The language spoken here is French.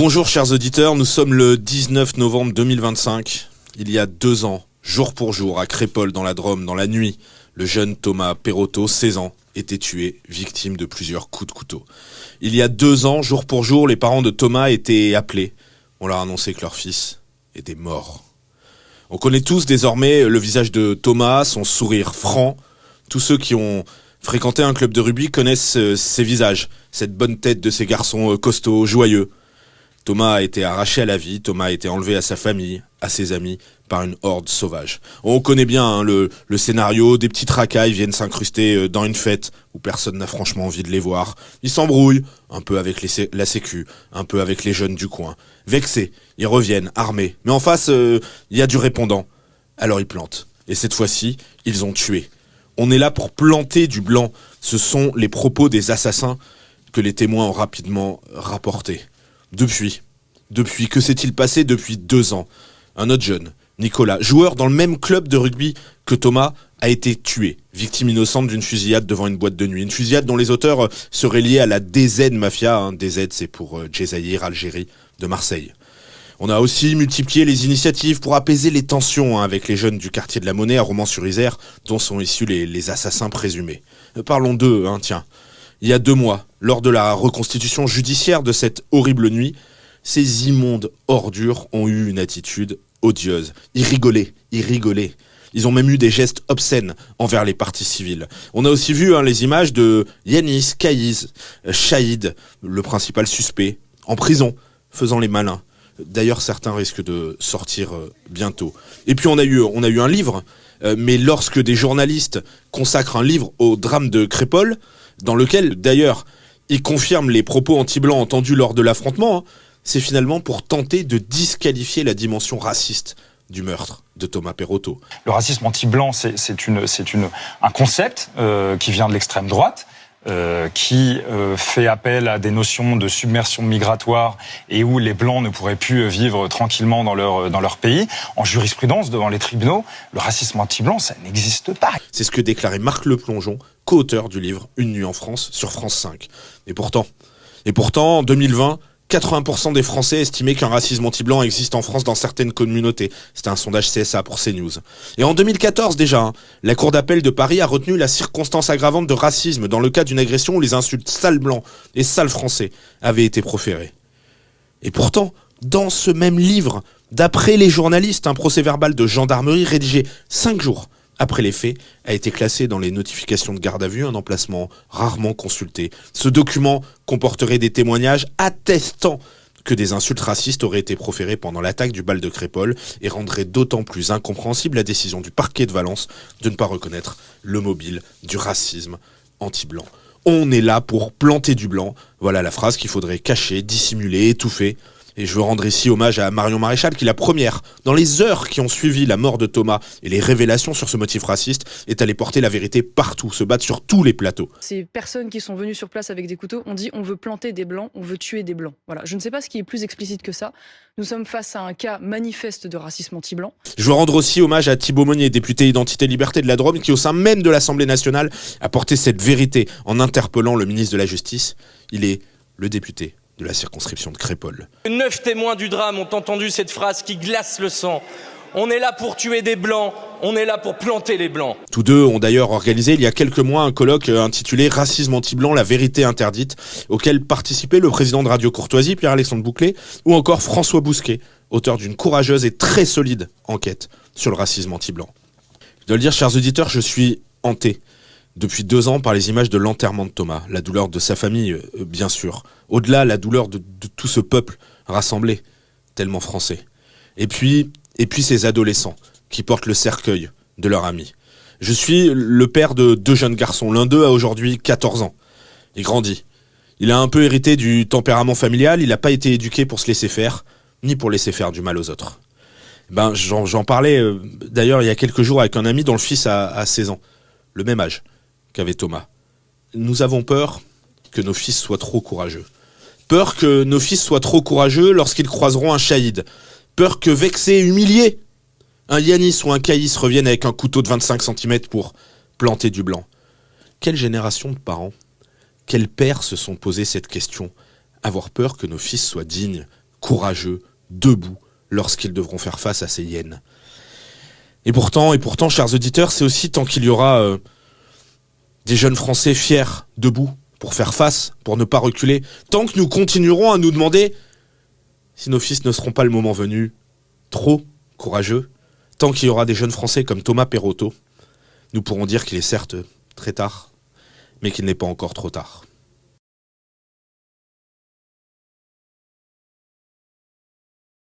Bonjour chers auditeurs, nous sommes le 19 novembre 2025. Il y a 2 ans, jour pour jour, à Crépol dans la Drôme, dans la nuit, le jeune Thomas Perotto, 16 ans, était tué, victime de plusieurs coups de couteau. Il y a 2 ans, jour pour jour, les parents de Thomas étaient appelés. On leur annonçait que leur fils était mort. On connaît tous désormais le visage de Thomas, son sourire franc. Tous ceux qui ont fréquenté un club de rugby connaissent ces visages, cette bonne tête de ces garçons costauds, joyeux. Thomas a été arraché à la vie, Thomas a été enlevé à sa famille, à ses amis, par une horde sauvage. On connaît bien le scénario, des petites racailles viennent s'incruster dans une fête où personne n'a franchement envie de les voir. Ils s'embrouillent, un peu avec la sécu, un peu avec les jeunes du coin. Vexés, ils reviennent, armés. Mais en face, il y a du répondant. Alors ils plantent. Et cette fois-ci, ils ont tué. On est là pour planter du blanc. Ce sont les propos des assassins que les témoins ont rapidement rapportés. Depuis, que s'est-il passé depuis 2 ans ? Un autre jeune, Nicolas, joueur dans le même club de rugby que Thomas, a été tué, victime innocente d'une fusillade devant une boîte de nuit. Une fusillade dont les auteurs seraient liés à la DZ Mafia. DZ, c'est pour Djezaïr, Algérie, de Marseille. On a aussi multiplié les initiatives pour apaiser les tensions avec les jeunes du quartier de la Monnaie à Romans-sur-Isère, dont sont issus les assassins présumés. Parlons d'eux, tiens. Il y a 2 mois, lors de la reconstitution judiciaire de cette horrible nuit, ces immondes ordures ont eu une attitude odieuse. Ils rigolaient. Ils ont même eu des gestes obscènes envers les parties civiles. On a aussi vu les images de Yanis, Kaïs, Shahid, le principal suspect, en prison, faisant les malins. D'ailleurs, certains risquent de sortir bientôt. Et puis on a eu un livre, mais lorsque des journalistes consacrent un livre au drame de Crépol, dans lequel, d'ailleurs, ils confirment les propos anti-blancs entendus lors de l'affrontement, c'est finalement pour tenter de disqualifier la dimension raciste du meurtre de Thomas Perotto. Le racisme anti-blanc, c'est un concept qui vient de l'extrême droite, qui fait appel à des notions de submersion migratoire et où les Blancs ne pourraient plus vivre tranquillement dans leur pays. En jurisprudence, devant les tribunaux, le racisme anti-blanc, ça n'existe pas. C'est ce que déclarait Marc Leplongeon, co-auteur du livre Une nuit en France sur France 5. Et pourtant, en 2020, 80% des Français estimaient qu'un racisme anti-blanc existe en France dans certaines communautés. C'était un sondage CSA pour CNews. Et en 2014 déjà, la Cour d'appel de Paris a retenu la circonstance aggravante de racisme dans le cas d'une agression où les insultes sale blanc et sale français avaient été proférées. Et pourtant, dans ce même livre, d'après les journalistes, un procès-verbal de gendarmerie rédigé 5 jours après les faits a été classé dans les notifications de garde à vue, un emplacement rarement consulté. Ce document comporterait des témoignages attestant que des insultes racistes auraient été proférées pendant l'attaque du bal de Crépol et rendrait d'autant plus incompréhensible la décision du parquet de Valence de ne pas reconnaître le mobile du racisme anti-blanc. On est là pour planter du blanc. Voilà la phrase qu'il faudrait cacher, dissimuler, étouffer. Et je veux rendre ici hommage à Marion Maréchal qui, la première, dans les heures qui ont suivi la mort de Thomas et les révélations sur ce motif raciste, est allée porter la vérité partout, se battre sur tous les plateaux. Ces personnes qui sont venues sur place avec des couteaux ont dit on veut planter des blancs, on veut tuer des blancs. Voilà. Je ne sais pas ce qui est plus explicite que ça. Nous sommes face à un cas manifeste de racisme anti-blanc. Je veux rendre aussi hommage à Thibaut Monnier, député Identité Liberté de la Drôme, qui au sein même de l'Assemblée nationale a porté cette vérité en interpellant le ministre de la Justice. Il est le député de la circonscription de Crépol. 9 témoins du drame ont entendu cette phrase qui glace le sang. On est là pour tuer des blancs, on est là pour planter les blancs. Tous deux ont d'ailleurs organisé il y a quelques mois un colloque intitulé Racisme anti-blanc, la vérité interdite, auquel participait le président de Radio Courtoisie, Pierre-Alexandre Bouclé, ou encore François Bousquet, auteur d'une courageuse et très solide enquête sur le racisme anti-blanc. Je dois le dire, chers auditeurs, je suis hanté depuis 2 ans par les images de l'enterrement de Thomas, la douleur de sa famille, bien sûr. Au-delà, la douleur de tout ce peuple rassemblé, tellement français. Et puis ces adolescents qui portent le cercueil de leur ami. Je suis le père de 2 jeunes garçons. L'un d'eux a aujourd'hui 14 ans. Il grandit. Il a un peu hérité du tempérament familial. Il n'a pas été éduqué pour se laisser faire, ni pour laisser faire du mal aux autres. J'en parlais d'ailleurs il y a quelques jours avec un ami dont le fils a 16 ans. Le même âge qu'avait Thomas. Nous avons peur que nos fils soient trop courageux. Peur que nos fils soient trop courageux lorsqu'ils croiseront un Shahid. Peur que vexés et humiliés, un Yanis ou un Kaïs reviennent avec un couteau de 25 cm pour planter du blanc. Quelle génération de parents, quels pères se sont posés cette question ? Avoir peur que nos fils soient dignes, courageux, debout, lorsqu'ils devront faire face à ces hyènes. Et pourtant, chers auditeurs, c'est aussi tant qu'il y aura des jeunes Français fiers, debout, pour faire face, pour ne pas reculer, tant que nous continuerons à nous demander si nos fils ne seront pas le moment venu trop courageux, tant qu'il y aura des jeunes Français comme Thomas Perotto, nous pourrons dire qu'il est certes très tard, mais qu'il n'est pas encore trop tard.